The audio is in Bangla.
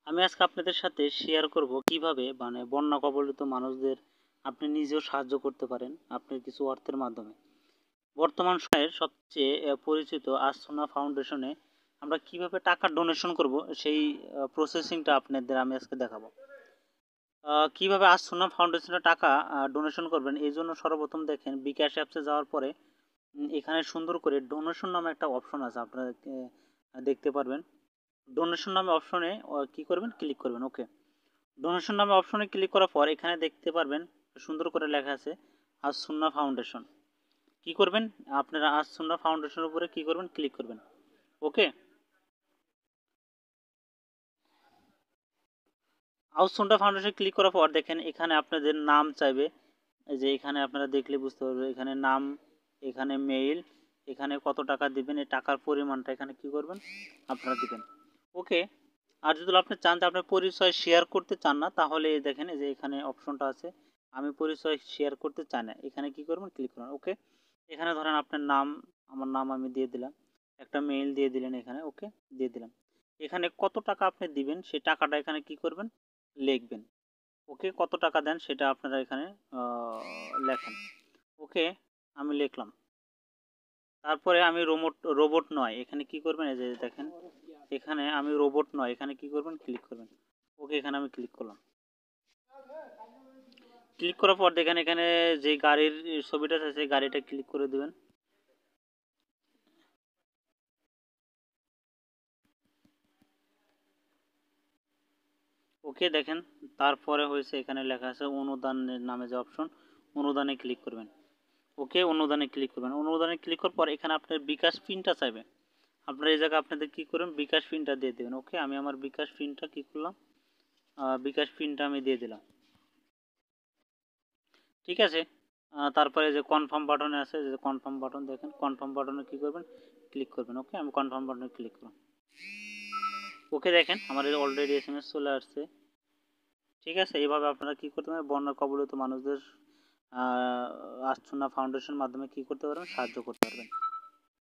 আমি আজকে আপনাদের সাথে শেয়ার করব কিভাবে বন্যা কবলিত মানুষদের আপনি নিজেও সাহায্য করতে পারেন আপনার কিছু অর্থের মাধ্যমে। বর্তমান সময়ের সবচেয়ে পরিচিত আসোনা ফাউন্ডেশনে আমরা কিভাবে টাকা ডোনেশন করব সেই প্রসেসিংটা আপনাদের আমি আজকে দেখাবো। কিভাবে আসোনা ফাউন্ডেশনে টাকা ডোনেশন করবেন, এই জন্য সর্বপ্রথম দেখেন বিকাশ অ্যাপসে যাওয়ার পরে এখানে সুন্দর করে ডোনেশন নামে একটা অপশন আছে, আপনারা দেখতে পারবেন। ডোনেশন নামে অপশনে কি করবেন, ক্লিক করবেন। ওকে, ডোনেশন নামে অপশনে ক্লিক করার পর এখানে দেখতে পারবেন সুন্দর করে লেখা আছে আজ সুন্নাহ ফাউন্ডেশন। কি করবেন আপনারা, আজ সুন্নাহ ফাউন্ডেশনের উপরে কি করবেন, ক্লিক করবেন। ওকে, আজ সুন্নাহ ফাউন্ডেশন ক্লিক করার পর দেখেন এখানে আপনাদের নাম চাইবে। এই যে এখানে আপনারা দেখলে বুঝতে পারবেন, এখানে নাম, এখানে মেইল, এখানে কত টাকা দিবেন, এই টাকার পরিমাণটা এখানে কি করবেন আপনারা দিবেন। ওকে, আর যদি আপনি চান যে আপনার পরিচয় শেয়ার করতে চান না, তাহলে দেখেন এই যে এখানে অপশনটা আছে আমি পরিচয় শেয়ার করতে চাই না, এখানে কি করবেন, ক্লিক করবেন। ওকে, এখানে ধরেন আপনার নাম, আমার নাম আমি দিয়ে দিলাম, একটা মেইল দিয়ে দিলেন এখানে। ওকে, দিয়ে দিলাম। এখানে কত টাকা আপনি দিবেন সেই টাকাটা এখানে কি করবেন, লিখবেন। ওকে, কত টাকা দেন সেটা আপনারা এখানে লেখেন। ওকে, আমি লিখলাম। তারপরে আমি রোবট নয়, এখানে কি করবেন, এই যে দেখেন এখানে আমি রোবট নয়, এখানে কি করবেন, ক্লিক করবেন। ওকে, এখানে আমি ক্লিক করলাম। ক্লিক করার পর দেখেন এখানে যে গাড়ির ছবিটা আছে সেই গাড়িটা ক্লিক করে দিবেন। ওকে, দেখেন তারপরে হয়েছে এখানে লেখা আছে অনুদানের নামে যে অপশন, অনুদানে ক্লিক করবেন। ওকে, অনুদানে ক্লিক করবেন। অনুদানে ক্লিক করার পর এখানে আপনার বিকাশ পিনটা চাইবে, আপনার এই জায়গায় আপনাদের কি করবেন, বিকাশ পিনটা দিয়ে দেবেন। ওকে, আমি আমার বিকাশ পিনটা কি করলাম, বিকাশ পিনটা আমি দিয়ে দিলাম। ঠিক আছে, তারপরে যে কনফার্ম বাটনে আছে, যে কনফার্ম বাটন দেখেন, কনফার্ম বাটনে কি করবেন, ক্লিক করবেন। ওকে, আমি কনফার্ম বাটনে ক্লিক করলাম। ওকে, দেখেন আমার অলরেডি এসএমএস চলে আসছে। ঠিক আছে, এইভাবে আপনারা কি করতে পারেন, বন্যা কবলিত মানুষদের আশ্রনা ফাউন্ডেশন মাধ্যমে কি করতে পারবেন, সাহায্য করতে পারবেন।